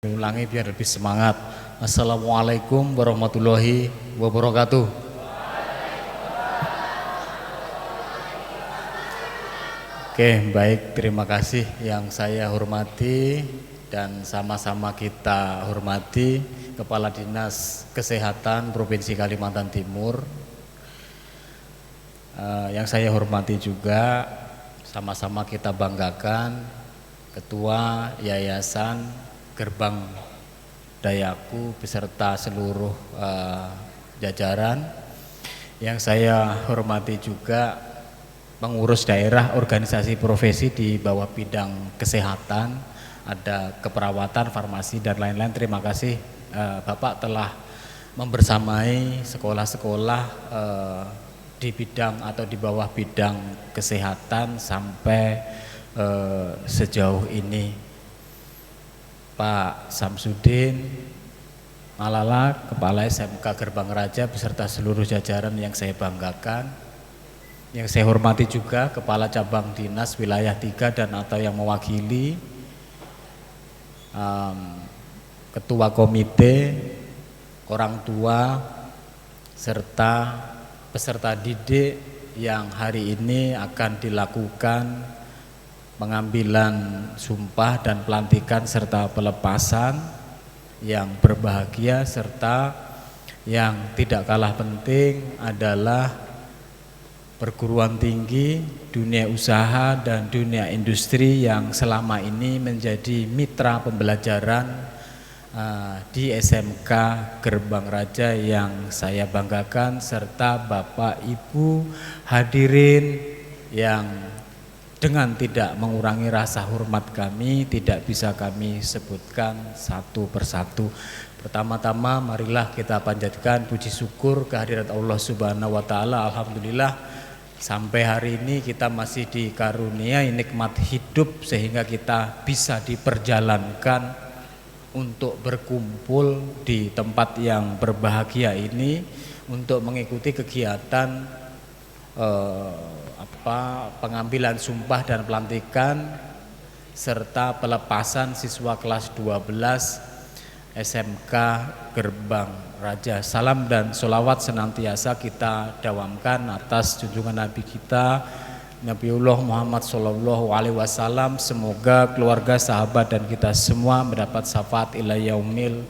Ulangi biar lebih semangat. Assalamualaikum warahmatullahi wabarakatuh. Oke, baik, terima kasih yang saya hormati dan sama-sama kita hormati Kepala Dinas Kesehatan Provinsi Kalimantan Timur. Yang saya hormati juga sama-sama kita banggakan Ketua Yayasan Gerbang Dayaku beserta seluruh jajaran. Yang saya hormati juga pengurus daerah organisasi profesi di bawah bidang kesehatan, ada keperawatan, farmasi dan lain-lain. Terima kasih Bapak telah membersamai sekolah-sekolah di bidang atau di bawah bidang kesehatan sampai sejauh ini. Pak Samsudin Malala, Kepala SMK Gerbang Raja beserta seluruh jajaran yang saya banggakan. Yang saya hormati juga Kepala Cabang Dinas Wilayah 3 dan atau yang mewakili, Ketua Komite, orang tua, serta peserta didik yang hari ini akan dilakukan pengambilan sumpah dan pelantikan serta pelepasan yang berbahagia, serta yang tidak kalah penting adalah perguruan tinggi, dunia usaha dan dunia industri yang selama ini menjadi mitra pembelajaran di SMK Gerbang Raja yang saya banggakan, serta Bapak Ibu hadirin yang dengan tidak mengurangi rasa hormat kami tidak bisa kami sebutkan satu persatu. Pertama-tama marilah kita panjatkan puji syukur kehadirat Allah Subhanahu wa taala. Alhamdulillah sampai hari ini kita masih dikaruniai nikmat hidup sehingga kita bisa diperjalankan untuk berkumpul di tempat yang berbahagia ini untuk mengikuti kegiatan pengambilan sumpah dan pelantikan serta pelepasan siswa kelas 12 SMK Gerbang Raja. Salam dan sholawat senantiasa kita dawamkan atas junjungan Nabi kita Nabiullah Muhammad Sallallahu Alaihi Wasallam. Semoga keluarga, sahabat dan kita semua mendapat syafaat ila yaumil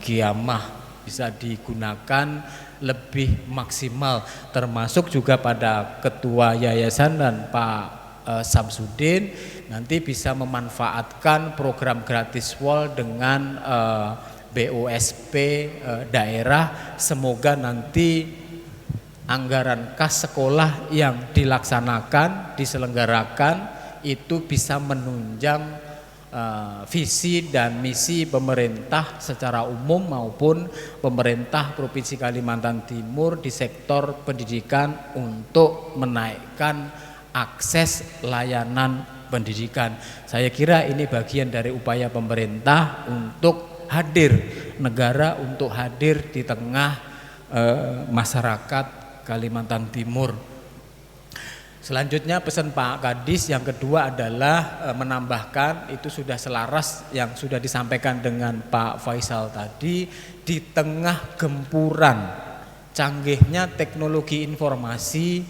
kiamah, bisa digunakan lebih maksimal, termasuk juga pada Ketua Yayasan dan Pak Samsudin nanti bisa memanfaatkan program gratis wall dengan BOSP daerah. Semoga nanti anggaran kas sekolah yang diselenggarakan itu bisa menunjang visi dan misi pemerintah secara umum maupun pemerintah Provinsi Kalimantan Timur di sektor pendidikan untuk menaikkan akses layanan pendidikan. Saya kira ini bagian dari upaya pemerintah untuk hadir, negara untuk hadir di tengah masyarakat Kalimantan Timur. Selanjutnya pesan Pak Kadis yang kedua adalah menambahkan, itu sudah selaras yang sudah disampaikan dengan Pak Faisal tadi, di tengah gempuran canggihnya teknologi informasi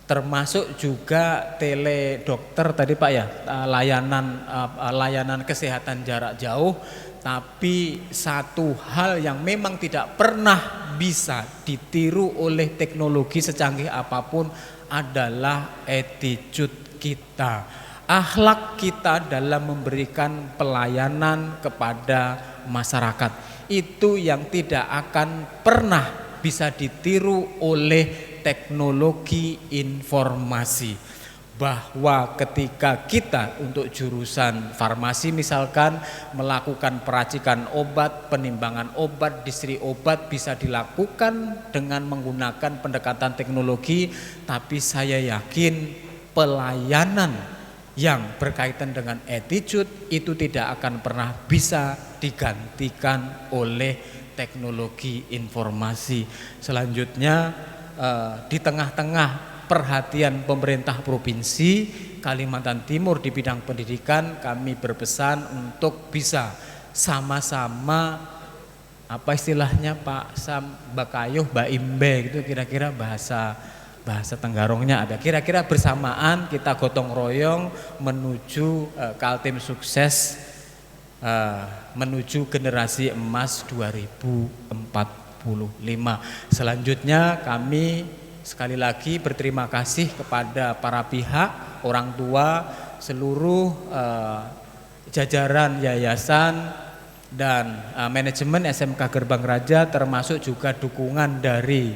termasuk juga teledokter tadi Pak ya, layanan kesehatan jarak jauh. Tapi satu hal yang memang tidak pernah bisa ditiru oleh teknologi secanggih apapun adalah attitude kita, akhlak kita dalam memberikan pelayanan kepada masyarakat. Itu yang tidak akan pernah bisa ditiru oleh teknologi informasi. Bahwa ketika kita untuk jurusan farmasi misalkan melakukan peracikan obat, penimbangan obat, distri obat bisa dilakukan dengan menggunakan pendekatan teknologi, tapi saya yakin pelayanan yang berkaitan dengan attitude itu tidak akan pernah bisa digantikan oleh teknologi informasi. Selanjutnya di tengah-tengah perhatian pemerintah provinsi Kalimantan Timur di bidang pendidikan, kami berpesan untuk bisa sama-sama, apa istilahnya Pak Sam, Bakayuh, Baimbe gitu, kira-kira bahasa Tenggarongnya ada. Kira-kira bersamaan kita gotong royong menuju Kaltim sukses, menuju generasi emas 2045. Selanjutnya kami sekali lagi berterima kasih kepada para pihak, orang tua, seluruh jajaran yayasan dan manajemen SMK Gerbang Raja, termasuk juga dukungan dari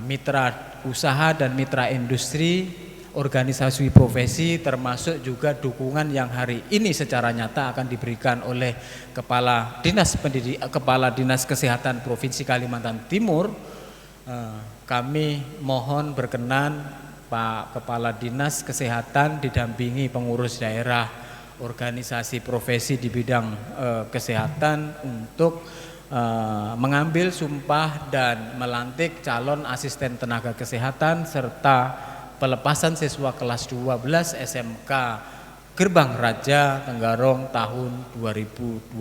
mitra usaha dan mitra industri, organisasi profesi, termasuk juga dukungan yang hari ini secara nyata akan diberikan oleh Kepala Dinas Kesehatan Provinsi Kalimantan Timur. Kami mohon berkenan Pak Kepala Dinas Kesehatan didampingi pengurus daerah, organisasi profesi di bidang kesehatan untuk mengambil sumpah dan melantik calon asisten tenaga kesehatan serta pelepasan siswa kelas 12 SMK Gerbang Raja Tenggarong tahun 2025.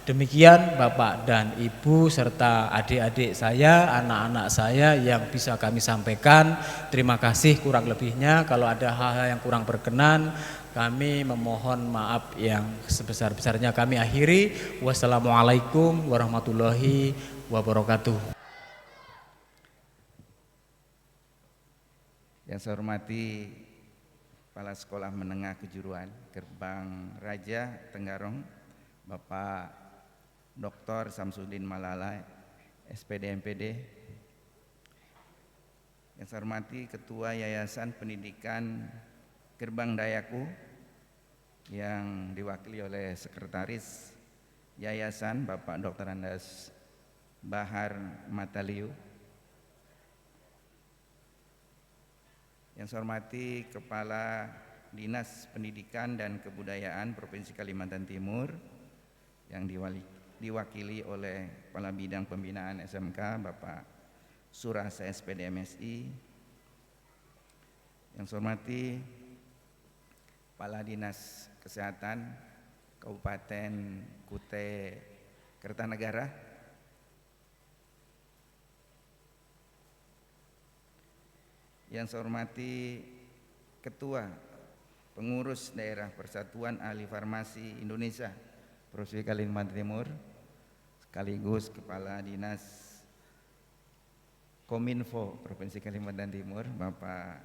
Demikian Bapak dan Ibu serta adik-adik saya, anak-anak saya yang bisa kami sampaikan. Terima kasih kurang lebihnya. Kalau ada hal-hal yang kurang berkenan, kami memohon maaf yang sebesar-besarnya. Kami akhiri. Wassalamualaikum warahmatullahi wabarakatuh. Yang saya hormati Kepala Sekolah Menengah Kejuruan Gerbang Raja Tenggarong, Bapak Dr. Samsudin Malala, SPD MPD. Yang saya hormati Ketua Yayasan Pendidikan Gerbang Dayaku yang diwakili oleh Sekretaris Yayasan Bapak Dr. Andas Bahar Mataliu. Yang saya hormati Kepala Dinas Pendidikan dan Kebudayaan Provinsi Kalimantan Timur yang diwakili oleh Kepala Bidang Pembinaan SMK Bapak Surasa SPD MSI. Yang saya hormati Kepala Dinas Kesehatan Kabupaten Kutai Kertanegara. Yang saya hormati Ketua Pengurus Daerah Persatuan Ahli Farmasi Indonesia Provinsi Kalimantan Timur, sekaligus Kepala Dinas Kominfo Provinsi Kalimantan Timur, Bapak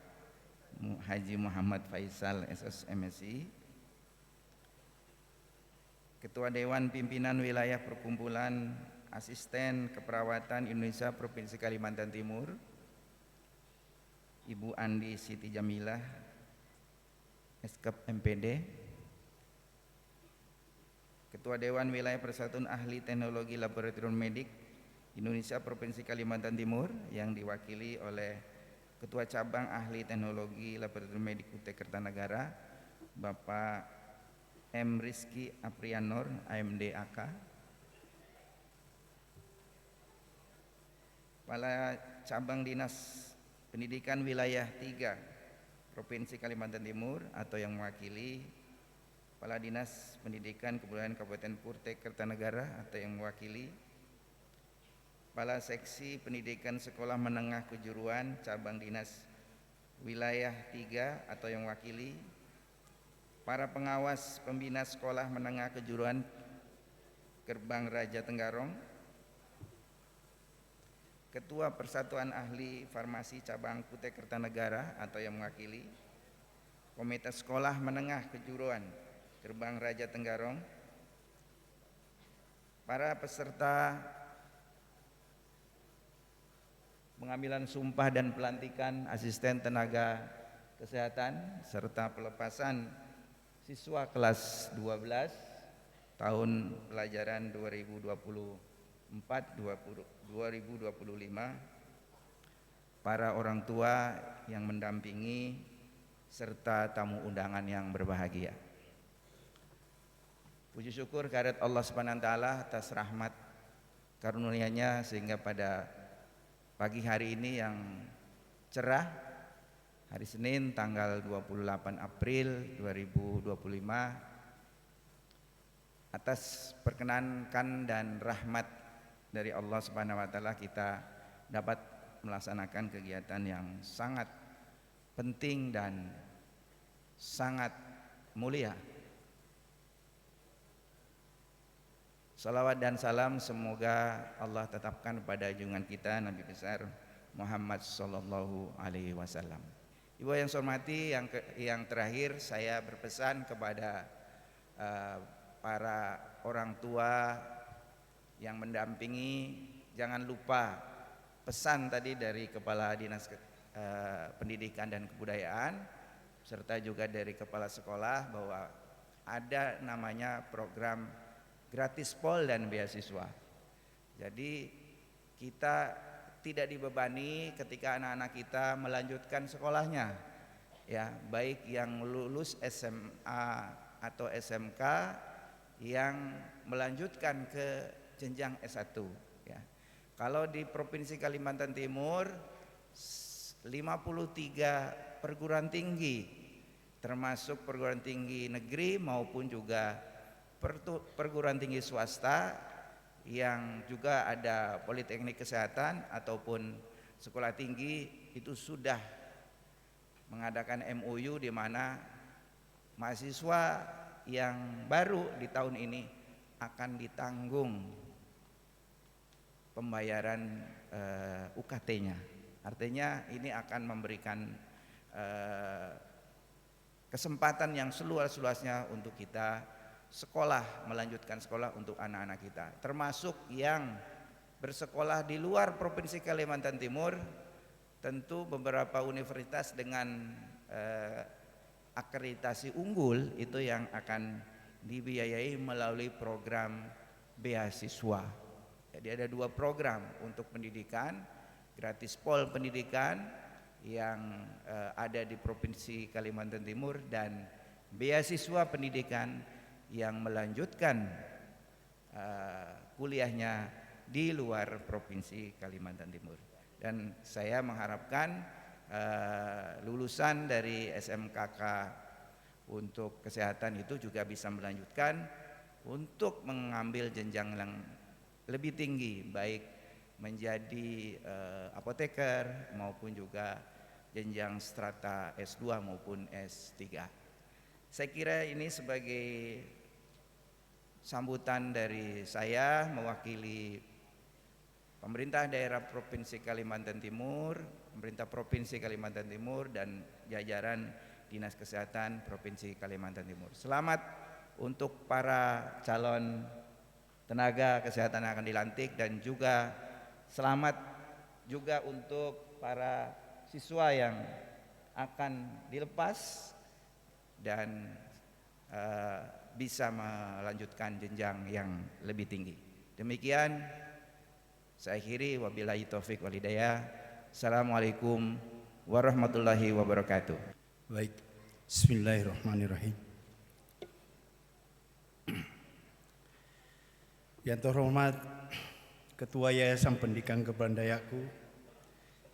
Haji Muhammad Faisal SS MSI. Ketua Dewan Pimpinan Wilayah Perkumpulan Asisten Keperawatan Indonesia Provinsi Kalimantan Timur, Ibu Andi Siti Jamilah, Eskep MPD. Ketua Dewan Wilayah Persatuan Ahli Teknologi Laboratorium Medik Indonesia Provinsi Kalimantan Timur yang diwakili oleh Ketua Cabang Ahli Teknologi Laboratorium Medik UT Kertanegara, Bapak M. Rizky Aprianor, AMD AK. Kepala Cabang Dinas Pendidikan Wilayah 3 Provinsi Kalimantan Timur atau yang mewakili Kepala Dinas Pendidikan Kebudayaan Kabupaten Kutai Kertanegara atau yang mewakili Kepala Seksi Pendidikan Sekolah Menengah Kejuruan Cabang Dinas Wilayah 3 atau yang mewakili para pengawas pembina Sekolah Menengah Kejuruan Gerbang Raja Tenggarong, Ketua Persatuan Ahli Farmasi Cabang Kutai Kertanegara atau yang mewakili Komite Sekolah Menengah Kejuruan Gerbang Raja Tenggarong, para peserta pengambilan sumpah dan pelantikan asisten tenaga kesehatan serta pelepasan siswa kelas 12 tahun pelajaran 2024-2025, para orang tua yang mendampingi serta tamu undangan yang berbahagia. Puji syukur kehadirat Allah Subhanahu wa taala atas rahmat karunia-Nya sehingga pada pagi hari ini yang cerah hari Senin tanggal 28 April 2025. Atas perkenankan dan rahmat dari Allah Subhanahu wa taala kita dapat melaksanakan kegiatan yang sangat penting dan sangat mulia. Salawat dan salam semoga Allah tetapkan pada junjungan kita Nabi besar Muhammad sallallahu alaihi wasallam. Ibu yang saya hormati, yang terakhir saya berpesan kepada para orang tua yang mendampingi, jangan lupa pesan tadi dari Kepala Dinas Pendidikan dan Kebudayaan serta juga dari Kepala Sekolah bahwa ada namanya program gratis pol dan beasiswa. Jadi kita tidak dibebani ketika anak-anak kita melanjutkan sekolahnya, ya, baik yang lulus SMA atau SMK yang melanjutkan ke jenjang S1, ya. Kalau di Provinsi Kalimantan Timur 53 perguruan tinggi termasuk perguruan tinggi negeri maupun juga perguruan tinggi swasta yang juga ada politeknik kesehatan ataupun sekolah tinggi itu sudah mengadakan MOU di mana mahasiswa yang baru di tahun ini akan ditanggung pembayaran UKT-nya. Artinya ini akan memberikan kesempatan yang seluas-luasnya untuk kita melanjutkan sekolah untuk anak-anak kita, termasuk yang bersekolah di luar Provinsi Kalimantan Timur. Tentu beberapa universitas dengan akreditasi unggul itu yang akan dibiayai melalui program beasiswa. Jadi ada 2 program untuk pendidikan, gratis pol pendidikan yang ada di Provinsi Kalimantan Timur dan beasiswa pendidikan yang melanjutkan kuliahnya di luar Provinsi Kalimantan Timur. Dan saya mengharapkan lulusan dari SMKK untuk kesehatan itu juga bisa melanjutkan untuk mengambil jenjang yang lebih tinggi, baik menjadi apoteker maupun juga jenjang strata S2 maupun S3. Saya kira ini sebagai sambutan dari saya mewakili pemerintah daerah Provinsi Kalimantan Timur, pemerintah Provinsi Kalimantan Timur dan jajaran Dinas Kesehatan Provinsi Kalimantan Timur. Selamat untuk para calon tenaga kesehatan yang akan dilantik dan juga selamat juga untuk para siswa yang akan dilepas dan bisa melanjutkan jenjang yang lebih tinggi. Demikian saya akhiri, wabillahi taufik wal hidayah. Assalamualaikum warahmatullahi wabarakatuh. Baik, bismillahirrahmanirrahim. Yang terhormat Ketua Yayasan Pendidikan Kepulauan Dayaku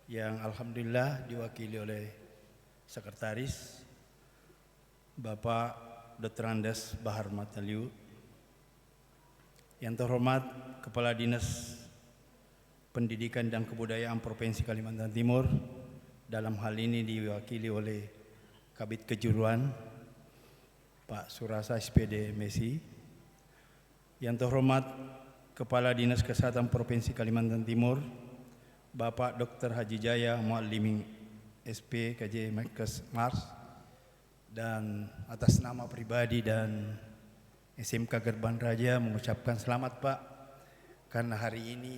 yang alhamdulillah diwakili oleh Sekretaris Bapak Dr. Andes Bahar Mataliu. Yang terhormat Kepala Dinas Pendidikan dan Kebudayaan Provinsi Kalimantan Timur, dalam hal ini diwakili oleh Kabid Kejuruan Pak Surasa SPD Messi. Yang terhormat Kepala Dinas Kesehatan Provinsi Kalimantan Timur Bapak Dr. Haji Jaya Muallimin SP KJ Menkes Mars, dan atas nama pribadi dan SMK Gerban Raja mengucapkan selamat Pak, karena hari ini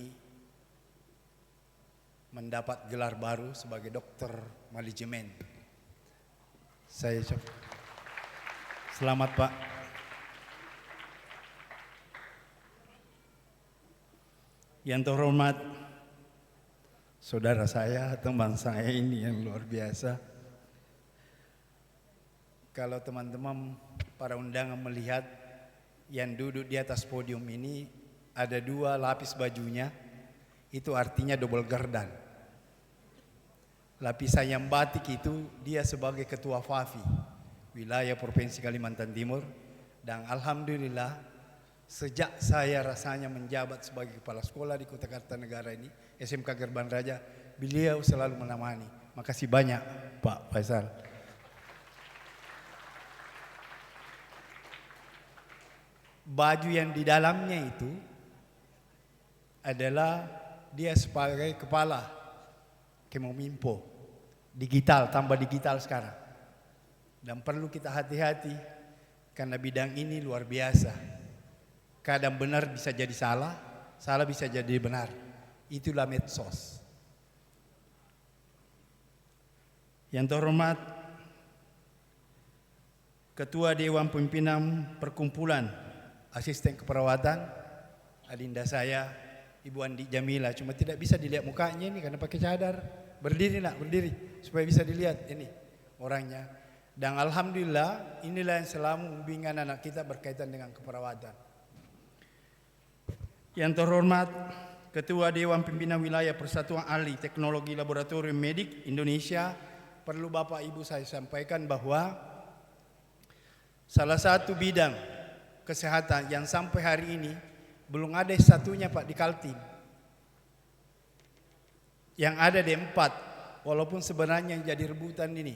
mendapat gelar baru sebagai dokter manajemen. Saya selamat Pak. Yang terhormat saudara saya, teman saya ini yang luar biasa. Kalau teman-teman para undangan melihat yang duduk di atas podium ini ada 2 lapis bajunya, itu artinya double gardan. lapisan yang batik itu dia sebagai ketua FAFI wilayah Provinsi Kalimantan Timur, dan alhamdulillah sejak saya rasanya menjabat sebagai kepala sekolah di Kota Kartanegara ini, SMK Gerban Raja, beliau selalu menemani. Makasih banyak Pak Faisal. Baju yang di dalamnya itu adalah dia sebagai kepala Kemominfo, digital, tambah digital sekarang. Dan perlu kita hati-hati karena bidang ini luar biasa. Kadang benar bisa jadi salah, salah bisa jadi benar. Itulah medsos. Yang terhormat Ketua Dewan Pimpinan Perkumpulan Asisten Keperawatan, adinda saya Ibu Andi Jamila, cuma tidak bisa dilihat mukanya ini karena pakai cadar. Berdiri nak, berdiri supaya bisa dilihat ini orangnya. Dan alhamdulillah inilah yang selalu membimbing anak kita berkaitan dengan keperawatan. Yang terhormat Ketua Dewan Pimpinan Wilayah Persatuan Ahli Teknologi Laboratorium Medik Indonesia, perlu Bapak Ibu saya sampaikan bahwa salah satu bidang kesehatan yang sampai hari ini belum ada satunya Pak di Kaltim. Yang ada di 4, walaupun sebenarnya yang jadi rebutan ini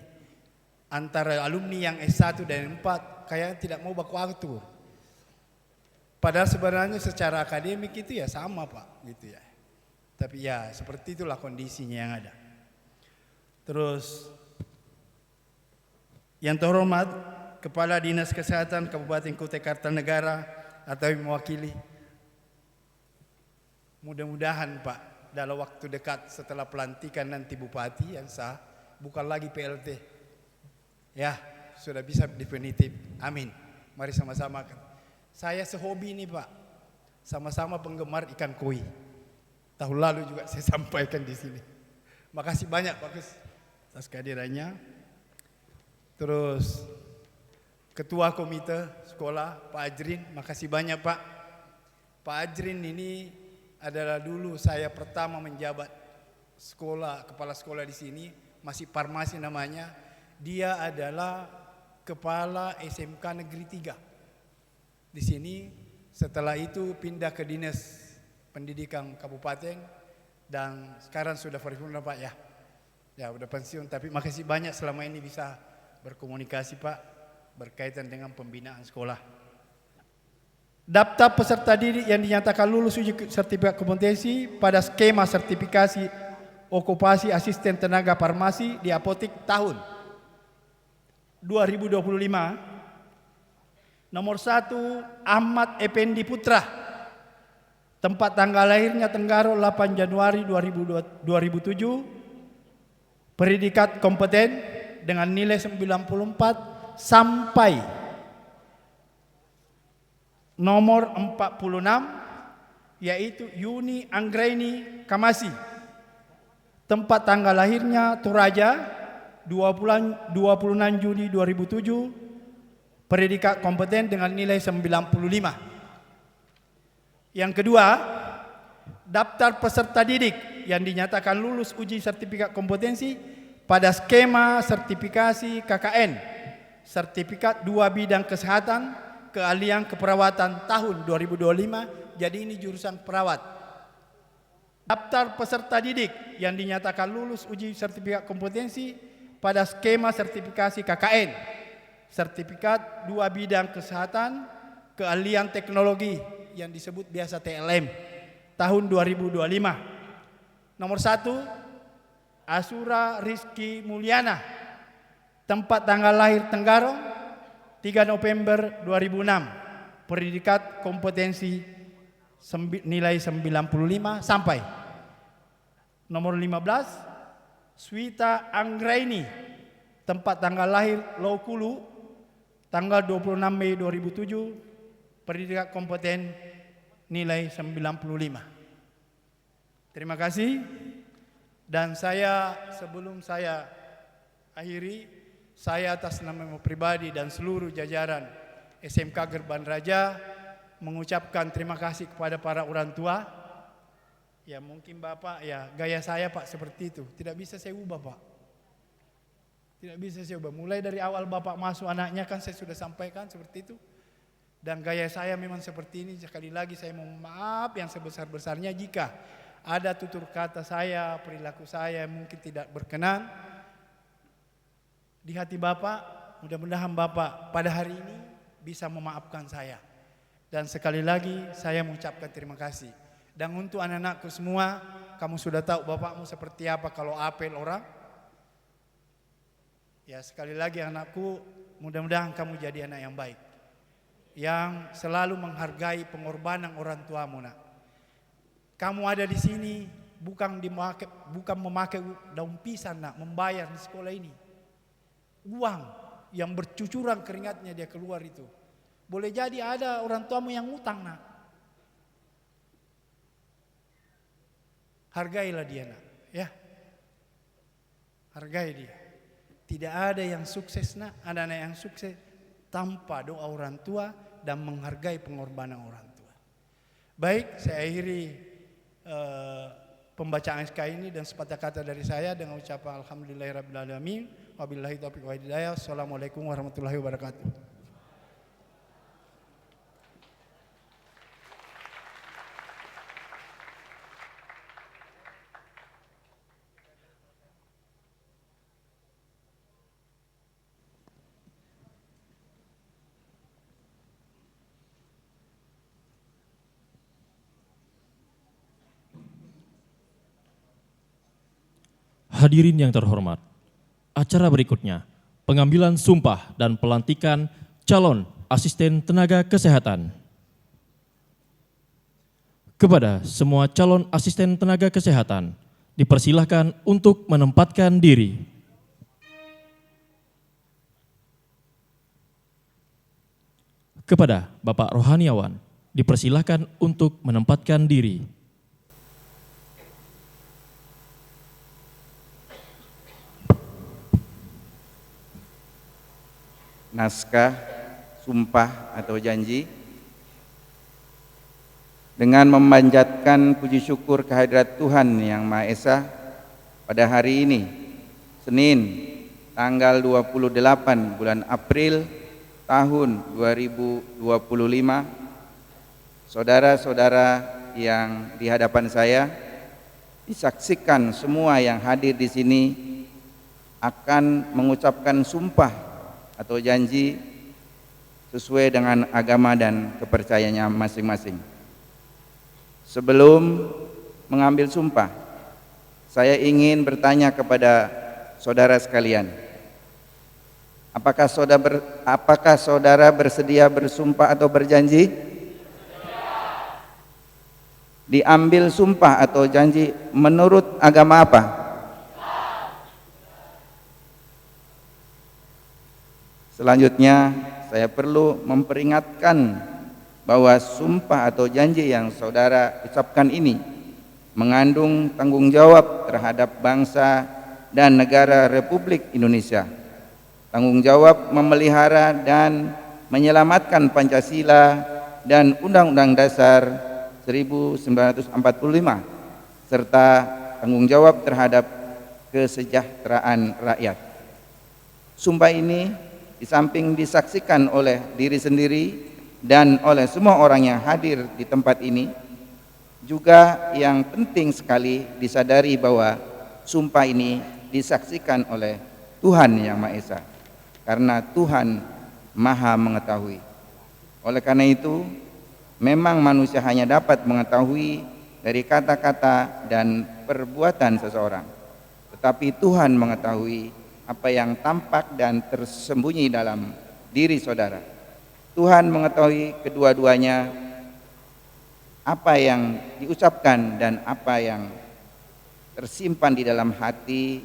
antara alumni yang S1 dan 4 kayak tidak mau baku waktu. Padahal sebenarnya secara akademik itu ya sama Pak, gitu ya. Tapi ya seperti itulah kondisinya yang ada. Terus yang terhormat Kepala Dinas Kesehatan Kabupaten Kutai Kartanegara atau yang mewakili, mudah-mudahan Pak dalam waktu dekat setelah pelantikan nanti Bupati yang sah, bukan lagi PLT. Ya, sudah bisa definitif. Amin. Mari sama-sama. Saya sehobi nih Pak, sama-sama penggemar ikan koi. Tahun lalu juga saya sampaikan di sini. Makasih banyak Pak Gus atas kehadirannya. Terus Ketua Komite Sekolah Pak Ajrin, makasih banyak Pak. Pak Ajrin ini adalah dulu saya pertama menjabat kepala sekolah di sini, masih farmasi namanya. Dia adalah kepala SMK Negeri 3 di sini. Setelah itu pindah ke Dinas Pendidikan Kabupaten dan sekarang sudah paripurna Pak ya. Ya udah pensiun, tapi makasih banyak selama ini bisa berkomunikasi Pak berkaitan dengan pembinaan sekolah. Daftar peserta didik yang dinyatakan lulus uji sertifikat kompetensi pada skema sertifikasi okupasi asisten tenaga farmasi di apotik tahun 2025. Nomor 1 Ahmad Effendi Putra. Tempat tanggal lahirnya Tenggaro 8 Januari 2007. Predikat kompeten dengan nilai 94 sampai nomor 46 yaitu Yuni Anggraini Kamasi. Tempat tanggal lahirnya Toraja 26 Juni 2007. Predikat kompeten dengan nilai 95. Yang kedua, daftar peserta didik yang dinyatakan lulus uji sertifikat kompetensi pada skema sertifikasi KKN, sertifikat 2 bidang kesehatan keahlian keperawatan tahun 2025, jadi ini jurusan perawat. Daftar peserta didik yang dinyatakan lulus uji sertifikat kompetensi pada skema sertifikasi KKN, sertifikat 2 bidang kesehatan keahlian teknologi yang disebut biasa TLM tahun 2025. Nomor 1 Asura Rizky Mulyana. Tempat tanggal lahir Tenggarong 3 November 2006. Predikat kompetensi nilai 95 sampai. Nomor 15 Swita Anggraini. Tempat tanggal lahir Laukulu tanggal 26 Mei 2007. Predikat kompeten nilai 95. Terima kasih. Dan sebelum saya akhiri, saya atas nama pribadi dan seluruh jajaran SMK Gerban Raja mengucapkan terima kasih kepada para orang tua. Ya mungkin Bapak ya gaya saya Pak seperti itu, tidak bisa saya ubah Pak. Tidak bisa saya ubah. Mulai dari awal Bapak masuk anaknya kan saya sudah sampaikan seperti itu. Dan gaya saya memang seperti ini. Sekali lagi saya mohon maaf yang sebesar-besarnya jika ada tutur kata saya, perilaku saya yang mungkin tidak berkenan di hati Bapak. Mudah-mudahan Bapak pada hari ini bisa memaafkan saya. Dan sekali lagi saya mengucapkan terima kasih. Dan untuk anak-anakku semua, kamu sudah tahu bapakmu seperti apa kalau apel orang. Ya sekali lagi anakku, mudah-mudahan kamu jadi anak yang baik, yang selalu menghargai pengorbanan orang tuamu nak. Kamu ada di sini bukan memakai daun pisang nak, membayar di sekolah ini. Uang yang bercucuran keringatnya dia keluar itu. Boleh jadi ada orang tuamu yang utang nak. Hargailah dia nak, ya. Hargai dia. Tidak ada yang sukses nak, anak-anak yang sukses tanpa doa orang tua dan menghargai pengorbanan orang tua. Baik, saya akhiri pembacaan SK ini dan sepatah kata dari saya dengan ucapan alhamdulillahirabbil alamin wabillahi taufiq wal hidayah. Assalamualaikum warahmatullahi wabarakatuh. Hadirin yang terhormat, acara berikutnya pengambilan sumpah dan pelantikan calon asisten tenaga kesehatan. Kepada semua calon asisten tenaga kesehatan, dipersilahkan untuk menempatkan diri. Kepada Bapak Rohaniawan, dipersilahkan untuk menempatkan diri. Naskah sumpah atau janji dengan memanjatkan puji syukur kehadirat Tuhan Yang Maha Esa pada hari ini, Senin, tanggal 28 bulan April tahun 2025, saudara-saudara yang di hadapan saya, disaksikan semua yang hadir di sini akan mengucapkan sumpah atau janji sesuai dengan agama dan kepercayaannya masing-masing. Sebelum mengambil sumpah, saya ingin bertanya kepada saudara sekalian, apakah saudara bersedia bersumpah atau berjanji? Diambil sumpah atau janji menurut agama apa? Selanjutnya, saya perlu memperingatkan bahwa sumpah atau janji yang saudara ucapkan ini mengandung tanggung jawab terhadap bangsa dan negara Republik Indonesia. Tanggung jawab memelihara dan menyelamatkan Pancasila dan Undang-Undang Dasar 1945 serta tanggung jawab terhadap kesejahteraan rakyat. Sumpah ini di samping disaksikan oleh diri sendiri dan oleh semua orang yang hadir di tempat ini, juga yang penting sekali disadari bahwa sumpah ini disaksikan oleh Tuhan Yang Maha Esa, karena Tuhan Maha mengetahui. Oleh karena itu, memang manusia hanya dapat mengetahui dari kata-kata dan perbuatan seseorang, tetapi Tuhan mengetahui apa yang tampak dan tersembunyi dalam diri saudara. Tuhan mengetahui kedua-duanya, apa yang diucapkan dan apa yang tersimpan di dalam hati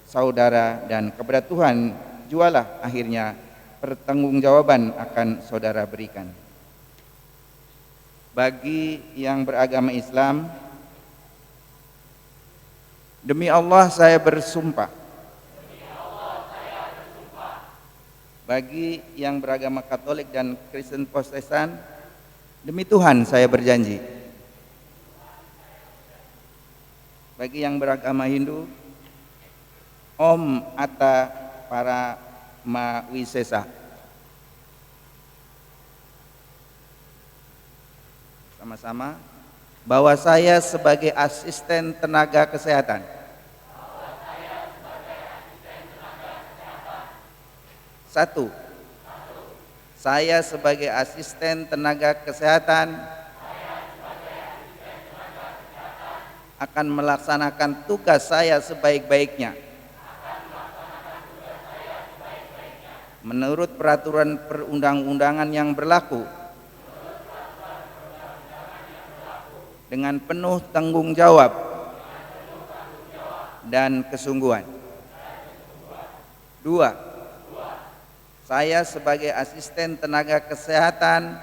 saudara, dan kepada Tuhan jualah akhirnya pertanggungjawaban akan saudara berikan. Bagi yang beragama Islam, demi Allah saya bersumpah. Bagi yang beragama Katolik dan Kristen Protestan, demi Tuhan saya berjanji. Bagi yang beragama Hindu, Om Atta para mawisesa. Sama-sama, bahwa saya sebagai asisten tenaga kesehatan satu, saya sebagai asisten tenaga kesehatan akan melaksanakan tugas saya sebaik-baiknya menurut peraturan perundang-undangan yang berlaku dengan penuh tanggung jawab dan kesungguhan. Dua, saya sebagai asisten tenaga kesehatan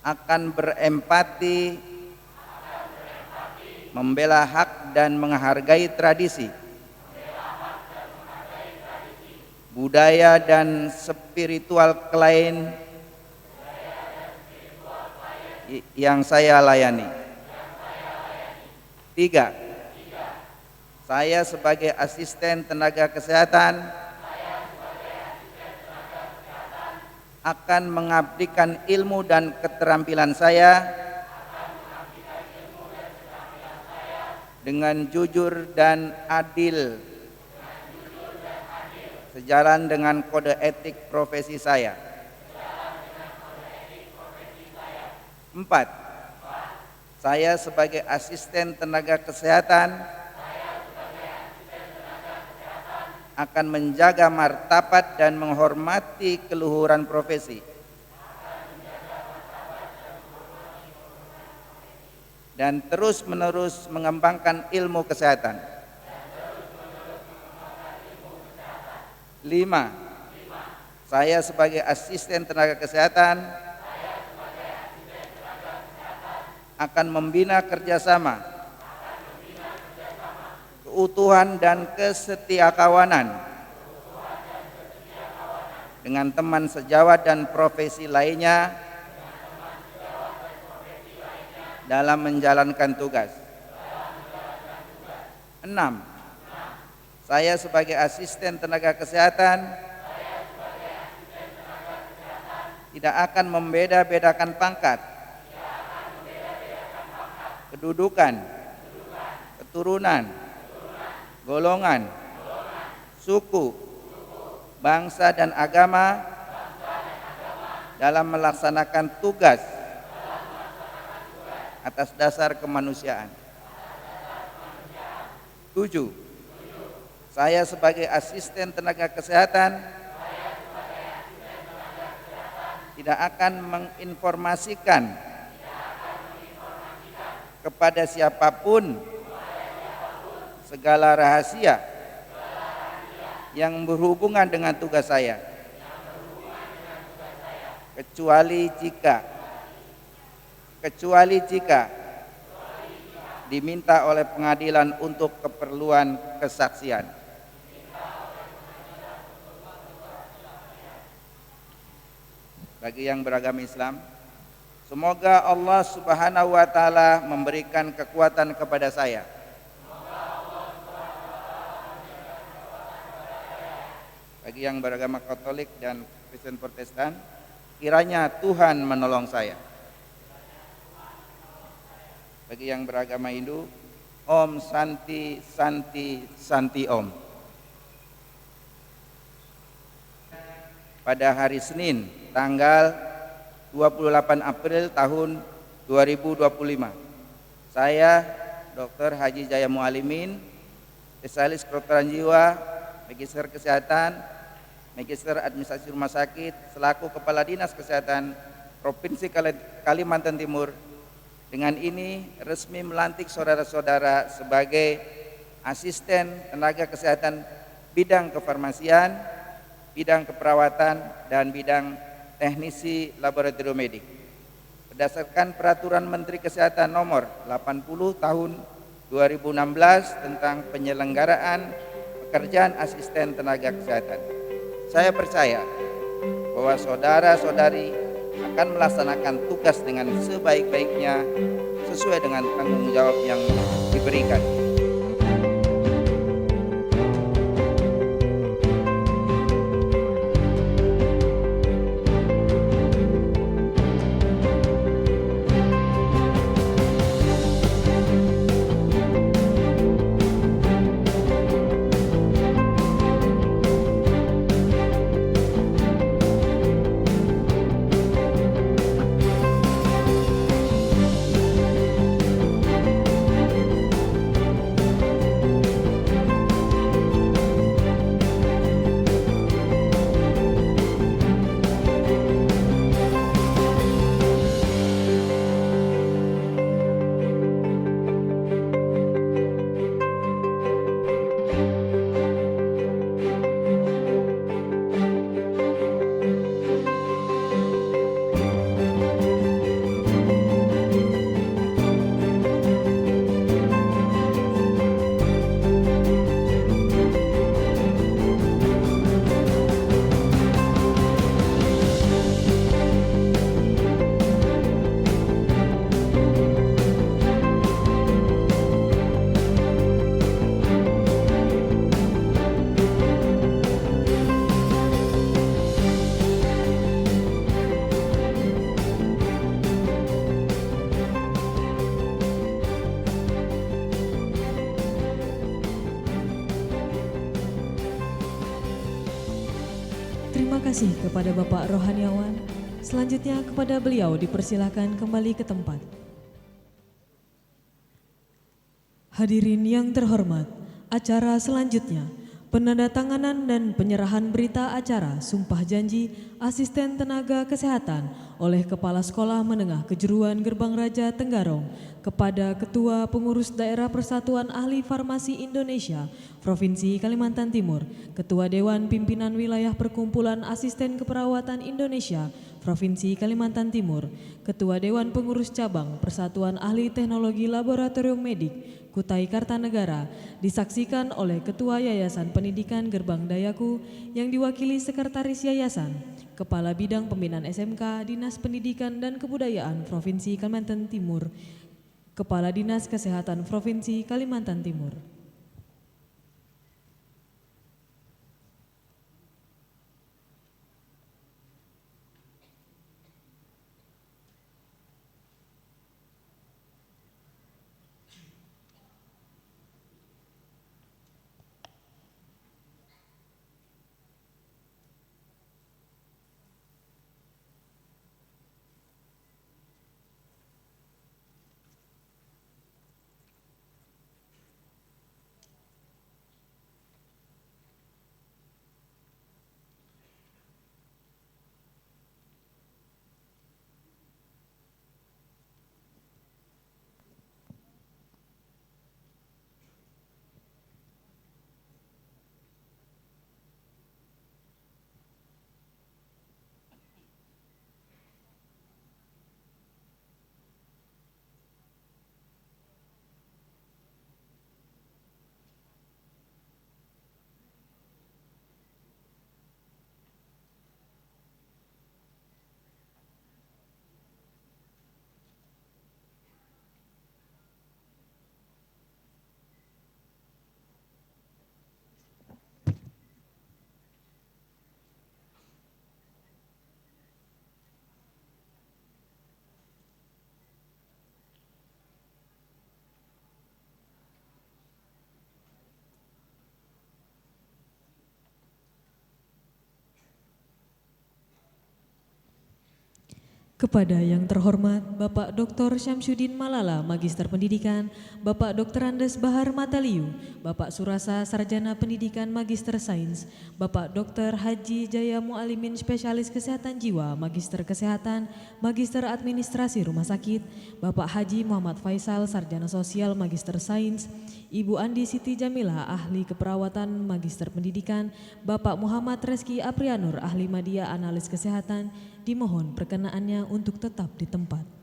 akan berempati, membela hak dan menghargai tradisi, budaya dan spiritual klien yang saya layani. Tiga, saya sebagai asisten tenaga kesehatan akan mengabdikan ilmu dan keterampilan saya dengan jujur dan adil sejalan dengan kode etik profesi saya. Empat, saya sebagai asisten tenaga kesehatan akan menjaga martabat dan menghormati keluhuran profesi dan terus-menerus mengembangkan ilmu kesehatan. Lima, saya sebagai asisten tenaga kesehatan akan membina kerjasama, keutuhan dan kesetiakawanan dengan teman sejawat dan profesi lainnya dalam menjalankan tugas. 6, saya sebagai asisten tenaga kesehatan tidak akan membeda-bedakan pangkat, kedudukan, keturunan, golongan, suku, bangsa dan agama dalam melaksanakan tugas atas dasar kemanusiaan. 7, saya sebagai asisten tenaga kesehatan tidak akan menginformasikan kepada siapapun segala rahasia yang berhubungan dengan tugas saya, kecuali jika diminta oleh pengadilan untuk keperluan kesaksian. Bagi yang beragama Islam, semoga Allah Subhanahu wa Ta'ala memberikan kekuatan kepada saya bagi yang beragama Katolik dan Kristen Protestan, kiranya Tuhan menolong saya. Bagi yang beragama Hindu, Om Santi Santi Santi Om. Pada hari Senin tanggal 28 April tahun 2025, saya Dr. Haji Jaya Mualimin, spesialis kedokteran jiwa, Magister Kesehatan, Magister Administrasi Rumah Sakit, selaku Kepala Dinas Kesehatan Provinsi Kalimantan Timur, dengan ini resmi melantik saudara-saudara sebagai asisten tenaga kesehatan bidang kefarmasian, bidang keperawatan, dan bidang teknisi laboratorium medik. Berdasarkan Peraturan Menteri Kesehatan Nomor 80 Tahun 2016 tentang penyelenggaraan pekerjaan asisten tenaga kesehatan, saya percaya bahwa saudara-saudari akan melaksanakan tugas dengan sebaik-baiknya sesuai dengan tanggung jawab yang diberikan. kasih kepada Bapak Rohaniawan. Selanjutnya kepada beliau dipersilahkan kembali ke tempat. Hadirin yang terhormat, acara selanjutnya penandatanganan dan penyerahan berita acara Sumpah Janji Asisten Tenaga Kesehatan oleh Kepala Sekolah Menengah Kejuruan Gerbang Raja Tenggarong kepada Ketua Pengurus Daerah Persatuan Ahli Farmasi Indonesia Provinsi Kalimantan Timur, Ketua Dewan Pimpinan Wilayah Perkumpulan Asisten Keperawatan Indonesia Provinsi Kalimantan Timur, Ketua Dewan Pengurus Cabang Persatuan Ahli Teknologi Laboratorium Medik Kutai Kartanegara disaksikan oleh Ketua Yayasan Pendidikan Gerbang Dayaku yang diwakili Sekretaris Yayasan, Kepala Bidang Pembinaan SMK Dinas Pendidikan dan Kebudayaan Provinsi Kalimantan Timur, Kepala Dinas Kesehatan Provinsi Kalimantan Timur. Kepada yang terhormat Bapak Dr. Syamsuddin Malala, Magister Pendidikan, Bapak Dr. Andes Bahar Mataliu, Bapak Surasa, Sarjana Pendidikan Magister Sains, Bapak Dr. Haji Jaya Mualimin, Spesialis Kesehatan Jiwa, Magister Kesehatan, Magister Administrasi Rumah Sakit, Bapak Haji Muhammad Faisal, Sarjana Sosial Magister Sains, Ibu Andi Siti Jamilah, Ahli Keperawatan Magister Pendidikan, Bapak Muhammad Reski Aprianur, Ahli Media Analis Kesehatan, dimohon perkenaannya untuk tetap di tempat.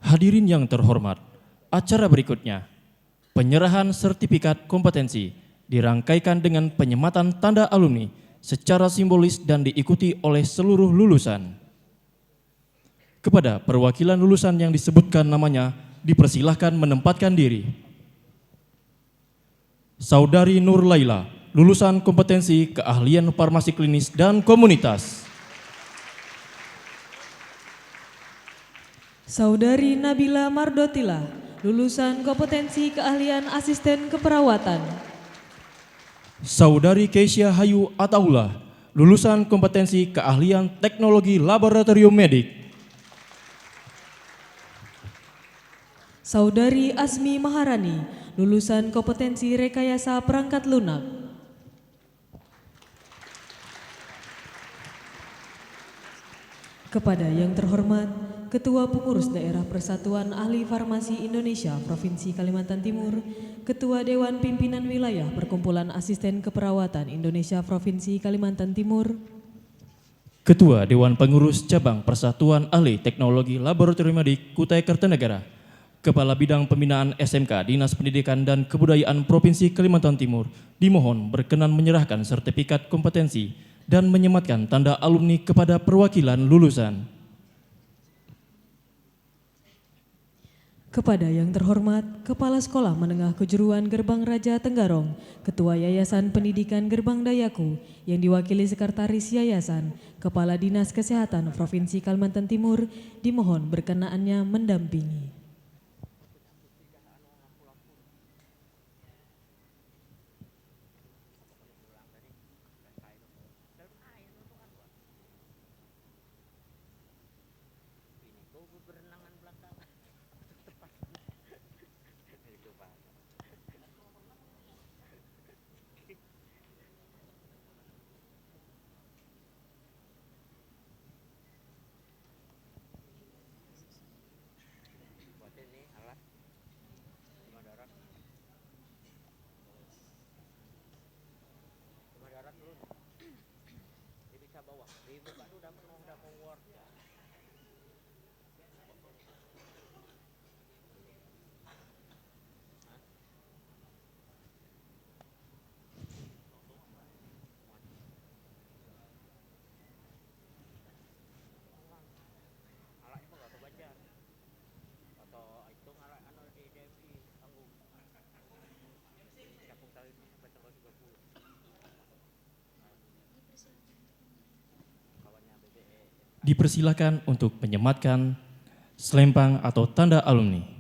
Hadirin yang terhormat, acara berikutnya, penyerahan sertifikat kompetensi dirangkaikan dengan penyematan tanda alumni secara simbolis dan diikuti oleh seluruh lulusan. Kepada perwakilan lulusan yang disebutkan namanya, dipersilahkan menempatkan diri. Saudari Nur Laila, lulusan kompetensi keahlian farmasi klinis dan komunitas. Saudari Nabila Mardotila, lulusan kompetensi keahlian asisten keperawatan. Saudari Keisha Hayu Ataullah, lulusan kompetensi keahlian teknologi laboratorium medik. Saudari Asmi Maharani, lulusan kompetensi rekayasa perangkat lunak. Kepada yang terhormat Ketua Pengurus Daerah Persatuan Ahli Farmasi Indonesia Provinsi Kalimantan Timur, Ketua Dewan Pimpinan Wilayah Perkumpulan Asisten Keperawatan Indonesia Provinsi Kalimantan Timur, Ketua Dewan Pengurus Cabang Persatuan Ahli Teknologi Laboratorium Medik Kutai Kartanegara, Kepala Bidang Pembinaan SMK Dinas Pendidikan dan Kebudayaan Provinsi Kalimantan Timur dimohon berkenan menyerahkan sertifikat kompetensi dan menyematkan tanda alumni kepada perwakilan lulusan. Kepada yang terhormat Kepala Sekolah Menengah Kejuruan Gerbang Raja Tenggarong, Ketua Yayasan Pendidikan Gerbang Dayaku yang diwakili Sekretaris Yayasan, Kepala Dinas Kesehatan Provinsi Kalimantan Timur dimohon berkenaannya mendampingi. Dipersilakan untuk menyematkan selempang atau tanda alumni.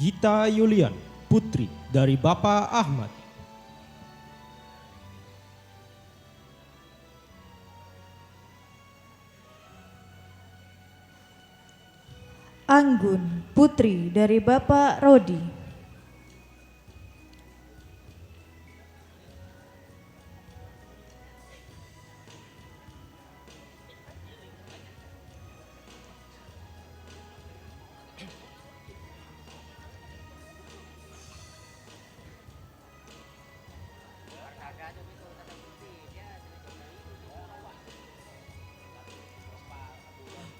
Gita Yulian, putri dari Bapak Ahmad. Anggun, putri dari Bapak Rodi.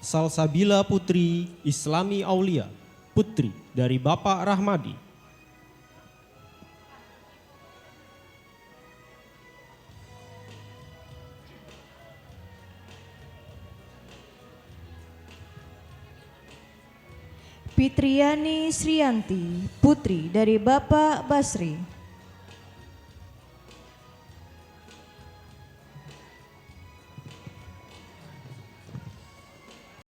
Salsabila putri Islami Aulia, putri dari Bapak Rahmadi. Fitriani Srianti, putri dari Bapak Basri.